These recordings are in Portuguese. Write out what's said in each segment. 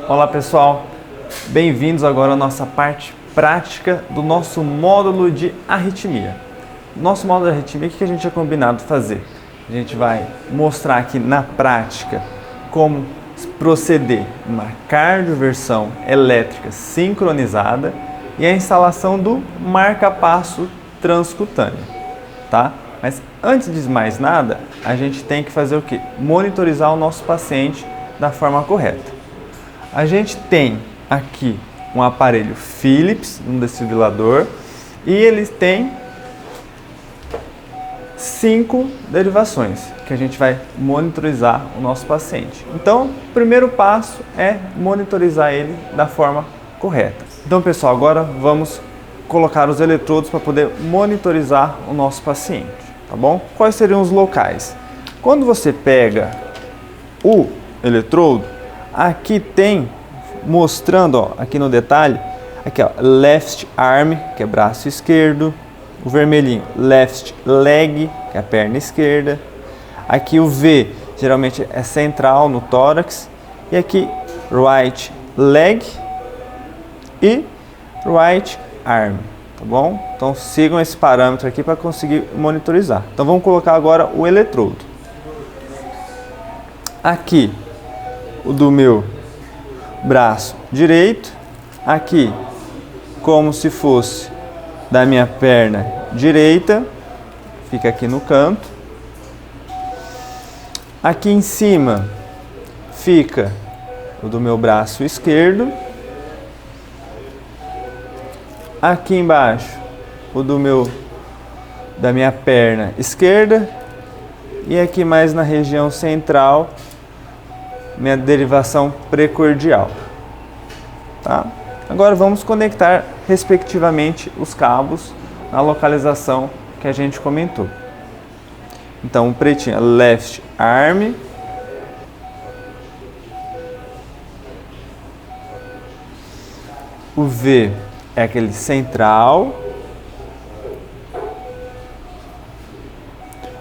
Olá pessoal, bem-vindos agora à nossa parte prática do nosso módulo de arritmia. Nosso módulo de arritmia, o que a gente tinha combinado fazer? A gente vai mostrar aqui na prática como proceder uma cardioversão elétrica sincronizada e a instalação do marca-passo transcutâneo, tá? Mas antes de mais nada, a gente tem que fazer o quê? Monitorizar o nosso paciente da forma correta. A gente tem aqui um aparelho Philips, um desfibrilador, e ele tem 5 derivações que a gente vai monitorizar o nosso paciente. Então, o primeiro passo é monitorizar ele da forma correta. Então, pessoal, agora vamos colocar os eletrodos para poder monitorizar o nosso paciente, tá bom? Quais seriam os locais? Quando você pega o eletrodo, aqui tem, mostrando, ó, aqui no detalhe, aqui ó, left arm, que é braço esquerdo, o vermelhinho, left leg, que é a perna esquerda, aqui o V, geralmente é central no tórax, e aqui right leg e right arm, tá bom? Então sigam esse parâmetro aqui para conseguir monitorizar. Então vamos colocar agora o eletrodo. Aqui, o do meu braço direito, aqui como se fosse da minha perna direita, fica aqui no canto. Aqui em cima fica o do meu braço esquerdo. Aqui embaixo o da minha perna esquerda. E aqui mais na região central, minha derivação precordial, tá? Agora vamos conectar respectivamente os cabos na localização que a gente comentou. Então o pretinho é left arm, o V é aquele central,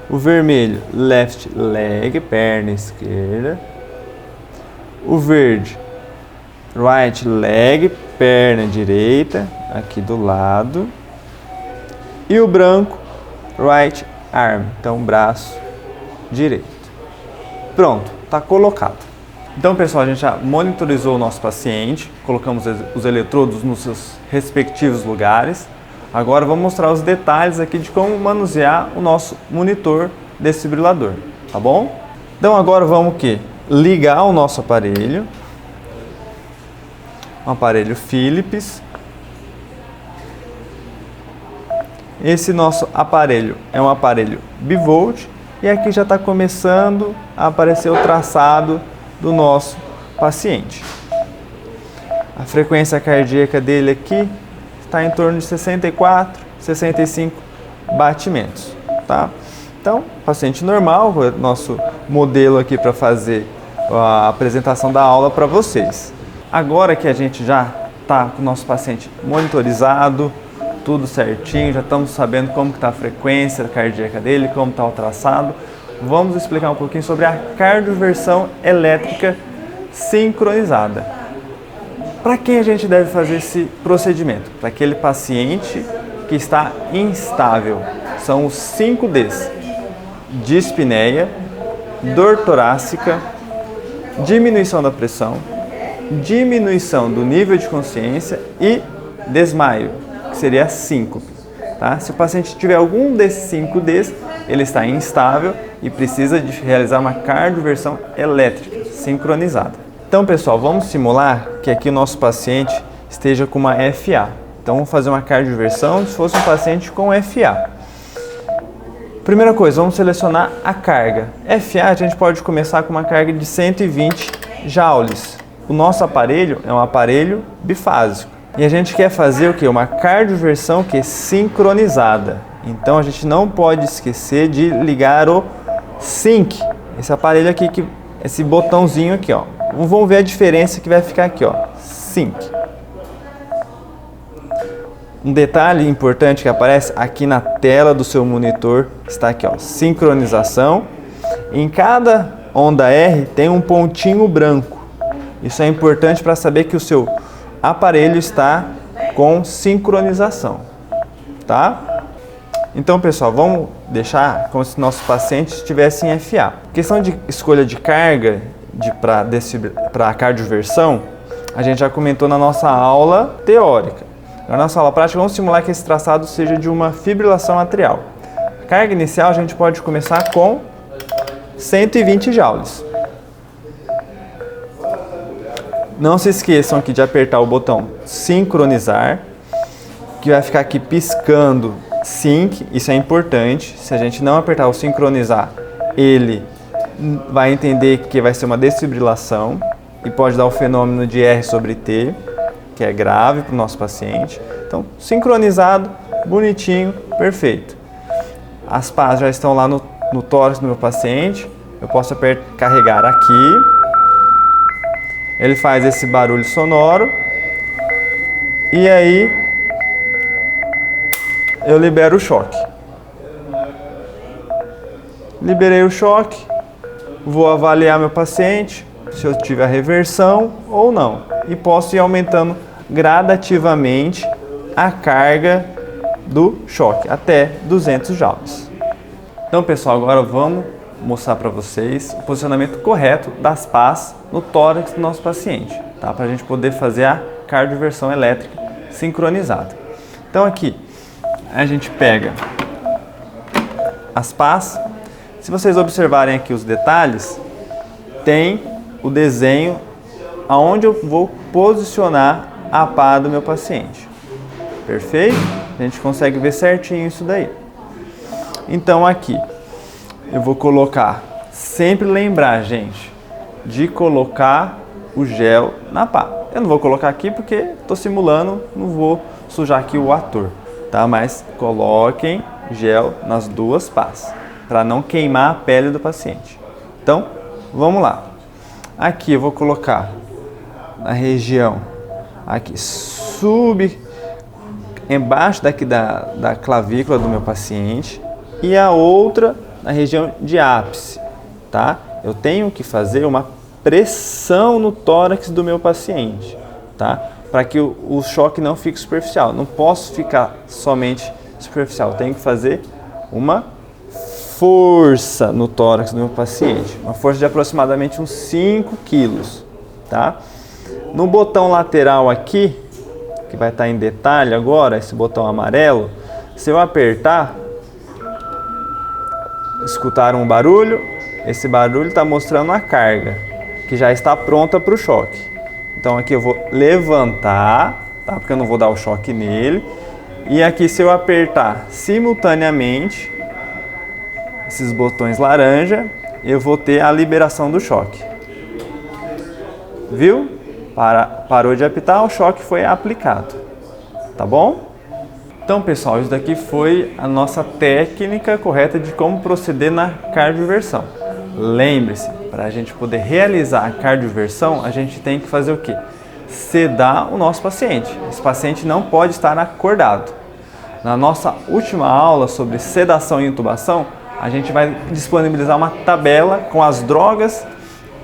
o vermelho left leg, perna esquerda, o verde, right leg, perna direita, aqui do lado. E o branco, right arm, então braço direito. Pronto, está colocado. Então, pessoal, a gente já monitorizou o nosso paciente, colocamos os eletrodos nos seus respectivos lugares. Agora vamos mostrar os detalhes aqui de como manusear o nosso monitor desfibrilador, tá bom? Então agora vamos o quê? Ligar o nosso aparelho, um aparelho Philips. Esse nosso aparelho é um aparelho bivolt e aqui já está começando a aparecer o traçado do nosso paciente. A frequência cardíaca dele aqui está em torno de 64, 65 batimentos, tá? Então, paciente normal, nosso modelo aqui para fazer a apresentação da aula para vocês. Agora que a gente já está com o nosso paciente monitorizado, tudo certinho, já estamos sabendo como está a frequência cardíaca dele, como está o traçado, vamos explicar um pouquinho sobre a cardioversão elétrica sincronizada. Para quem a gente deve fazer esse procedimento? Para aquele paciente que está instável. São os 5 Ds: dispneia, dor torácica, diminuição da pressão, diminuição do nível de consciência e desmaio, que seria a síncope, tá? Se o paciente tiver algum desses 5 Ds, ele está instável e precisa de realizar uma cardioversão elétrica sincronizada. Então, pessoal, vamos simular que aqui o nosso paciente esteja com uma FA. Então, vamos fazer uma cardioversão se fosse um paciente com FA. Primeira coisa, vamos selecionar a carga. FA, a gente pode começar com uma carga de 120 joules. O nosso aparelho é um aparelho bifásico. E a gente quer fazer o quê? Uma cardioversão que é sincronizada. Então, a gente não pode esquecer de ligar o sync. Esse aparelho aqui, esse botãozinho aqui, ó. Vamos ver a diferença que vai ficar aqui, ó. Sync. Um detalhe importante que aparece aqui na tela do seu monitor está aqui, ó, sincronização. Em cada onda R tem um pontinho branco. Isso é importante para saber que o seu aparelho está com sincronização, tá? Então, pessoal, vamos deixar como se nossos pacientes estivessem em FA. Questão de escolha de carga para a cardioversão, a gente já comentou na nossa aula teórica. Na nossa aula prática, vamos simular que esse traçado seja de uma fibrilação atrial. A carga inicial a gente pode começar com 120 joules. Não se esqueçam aqui de apertar o botão sincronizar, que vai ficar aqui piscando sync, isso é importante. Se a gente não apertar o sincronizar, ele vai entender que vai ser uma desfibrilação e pode dar o fenômeno de R sobre T, que é grave para o nosso paciente. Então, sincronizado, bonitinho, perfeito. As pás já estão lá no tórax do meu paciente. Eu posso carregar aqui. Ele faz esse barulho sonoro. E aí, eu libero o choque. Liberei o choque. Vou avaliar meu paciente, se eu tiver reversão ou não. E posso ir aumentando gradativamente a carga do choque, até 200 joules. Então, pessoal, agora vamos mostrar para vocês o posicionamento correto das pás no tórax do nosso paciente, tá? Para a gente poder fazer a cardioversão elétrica sincronizada. Então, aqui a gente pega as pás. Se vocês observarem aqui os detalhes, tem o desenho aonde eu vou posicionar a pá do meu paciente. Perfeito? A gente consegue ver certinho isso daí. Então aqui, eu vou colocar, sempre lembrar, gente, de colocar o gel na pá. Eu não vou colocar aqui porque estou simulando, não vou sujar aqui o ator, tá? Mas coloquem gel nas duas pás, para não queimar a pele do paciente. Então, vamos lá. Aqui eu vou colocar na região aqui embaixo daqui da clavícula do meu paciente e a outra na região de ápice, tá? Eu tenho que fazer uma pressão no tórax do meu paciente, tá? Para que o choque não fique superficial. Não posso ficar somente superficial, eu tenho que fazer uma força no tórax do meu paciente, uma força de aproximadamente uns 5 quilos, tá? No botão lateral aqui, que vai estar em detalhe agora, esse botão amarelo, se eu apertar, escutaram um barulho, esse barulho está mostrando a carga, que já está pronta para o choque. Então aqui eu vou levantar, tá? Porque eu não vou dar o choque nele, e aqui se eu apertar simultaneamente, esses botões laranja, eu vou ter a liberação do choque. Viu? Parou de apitar, o choque foi aplicado. Tá bom? Então, pessoal, isso daqui foi a nossa técnica correta de como proceder na cardioversão. Lembre-se, para a gente poder realizar a cardioversão, a gente tem que fazer o quê? Sedar o nosso paciente. Esse paciente não pode estar acordado. Na nossa última aula sobre sedação e intubação, a gente vai disponibilizar uma tabela com as drogas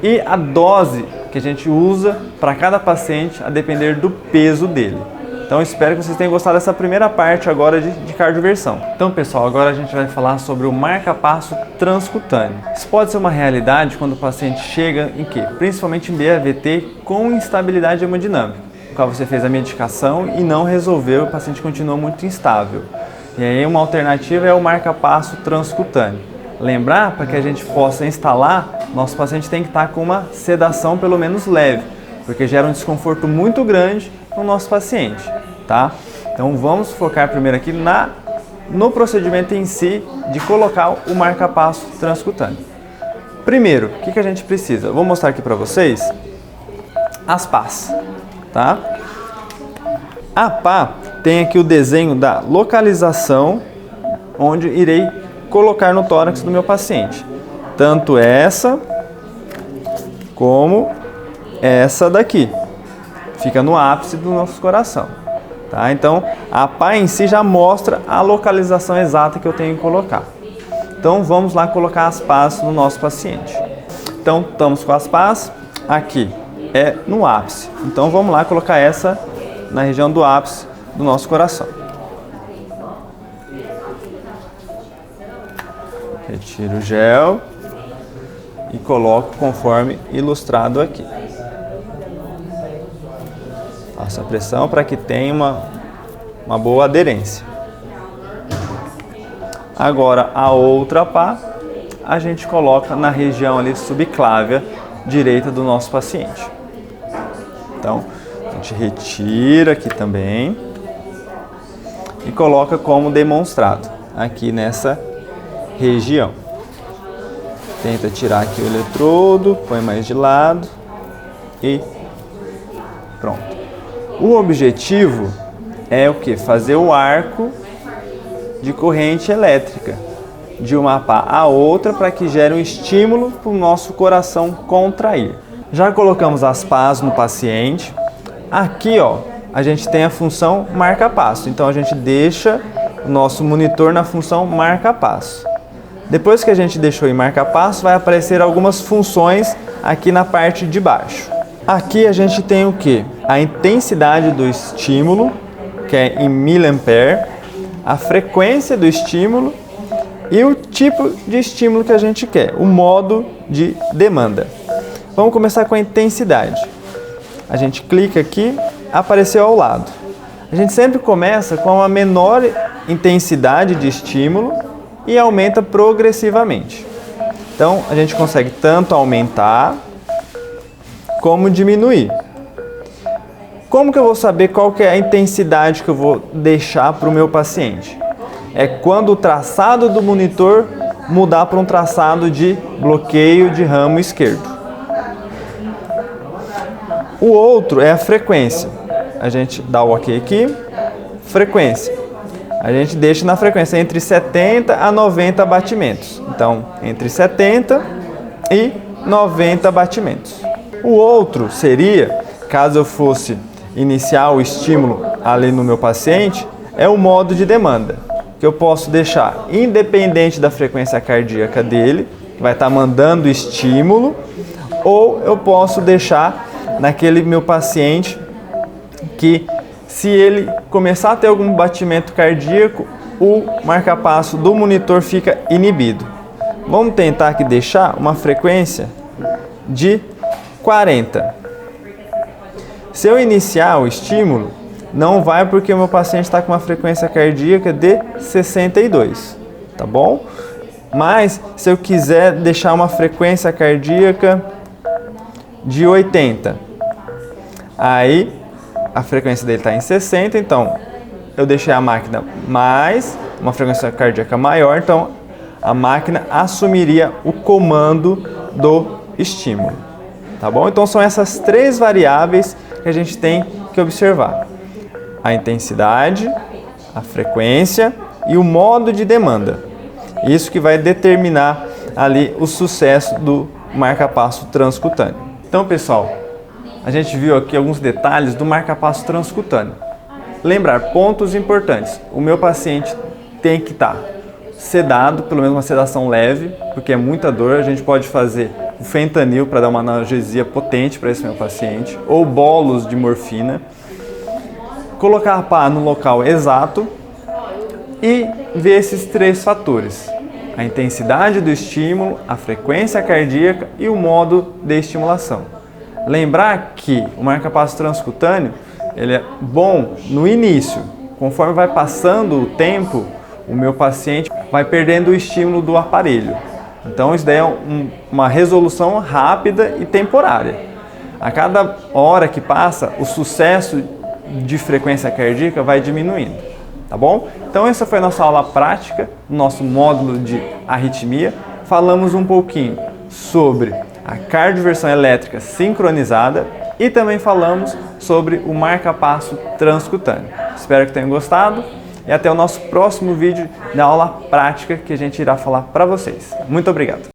e a dose que a gente usa para cada paciente a depender do peso dele. Então espero que vocês tenham gostado dessa primeira parte agora de cardioversão. Então, pessoal, agora a gente vai falar sobre o marca-passo transcutâneo. Isso pode ser uma realidade quando o paciente chega em quê? Principalmente em BAVT com instabilidade hemodinâmica, no qual você fez a medicação e não resolveu, o paciente continua muito instável. E aí uma alternativa é o marca-passo transcutâneo. Lembrar, para que a gente possa instalar, nosso paciente tem que estar com uma sedação pelo menos leve, porque gera um desconforto muito grande no nosso paciente, tá? Então vamos focar primeiro aqui no procedimento em si de colocar o marca-passo transcutâneo. Primeiro, o que a gente precisa? Eu vou mostrar aqui para vocês as pás, tá? A pá tem aqui o desenho da localização onde irei colocar no tórax do meu paciente. Tanto essa como essa daqui. Fica no ápice do nosso coração. Tá? Então, a pá em si já mostra a localização exata que eu tenho que colocar. Então, vamos lá colocar as pás no nosso paciente. Então, estamos com as pás aqui é no ápice. Então vamos lá colocar essa na região do ápice do nosso coração. Retiro o gel e coloco conforme ilustrado aqui. Faço a pressão para que tenha uma boa aderência. Agora a outra pá a gente coloca na região ali subclávia direita do nosso paciente. Então a gente retira aqui também e coloca como demonstrado aqui nessa região. Tenta tirar aqui o eletrodo, põe mais de lado e pronto. O objetivo é o que? Fazer o arco de corrente elétrica de uma pá a outra para que gere um estímulo para o nosso coração contrair. Já colocamos as pás no paciente. Aqui, ó, a gente tem a função marca-passo. Então a gente deixa o nosso monitor na função marca-passo. Depois que a gente deixou em marca-passo, vai aparecer algumas funções aqui na parte de baixo. Aqui a gente tem o que? A intensidade do estímulo, que é em miliampere, a frequência do estímulo e o tipo de estímulo que a gente quer, o modo de demanda. Vamos começar com a intensidade. A gente clica aqui, apareceu ao lado. A gente sempre começa com a menor intensidade de estímulo e aumenta progressivamente. Então, a gente consegue tanto aumentar como diminuir. Como que eu vou saber qual que é a intensidade que eu vou deixar para o meu paciente? É quando o traçado do monitor mudar para um traçado de bloqueio de ramo esquerdo. O outro é a frequência. A gente dá o OK aqui, frequência. A gente deixa na frequência entre 70 a 90 batimentos. Então, entre 70 e 90 batimentos. O outro seria, caso eu fosse iniciar o estímulo ali no meu paciente, é o modo de demanda, que eu posso deixar independente da frequência cardíaca dele, que vai estar mandando estímulo, ou eu posso deixar naquele meu paciente que, se ele começar a ter algum batimento cardíaco, o marca-passo do monitor fica inibido. Vamos tentar aqui deixar uma frequência de 40. Se eu iniciar o estímulo, não vai porque o meu paciente está com uma frequência cardíaca de 62, tá bom? Mas se eu quiser deixar uma frequência cardíaca de 80, aí a frequência dele está em 60, então eu deixei a máquina mais, uma frequência cardíaca maior, então a máquina assumiria o comando do estímulo, tá bom? Então são essas três variáveis que a gente tem que observar: a intensidade, a frequência e o modo de demanda. Isso que vai determinar ali o sucesso do marca-passo transcutâneo. Então, pessoal, a gente viu aqui alguns detalhes do marca-passo transcutâneo. Lembrar, pontos importantes: o meu paciente tem que estar sedado, pelo menos uma sedação leve, porque é muita dor. A gente pode fazer o fentanil para dar uma analgesia potente para esse meu paciente, ou bolos de morfina. Colocar a pá no local exato e ver esses três fatores: a intensidade do estímulo, a frequência cardíaca e o modo de estimulação. Lembrar que o marca-passo transcutâneo ele é bom no início. Conforme vai passando o tempo, o meu paciente vai perdendo o estímulo do aparelho. Então isso daí é uma resolução rápida e temporária. A cada hora que passa, o sucesso de frequência cardíaca vai diminuindo, tá bom? Então essa foi a nossa aula prática, nosso módulo de arritmia. Falamos um pouquinho sobre a cardioversão elétrica sincronizada e também falamos sobre o marca-passo transcutâneo. Espero que tenham gostado e até o nosso próximo vídeo da aula prática que a gente irá falar para vocês. Muito obrigado!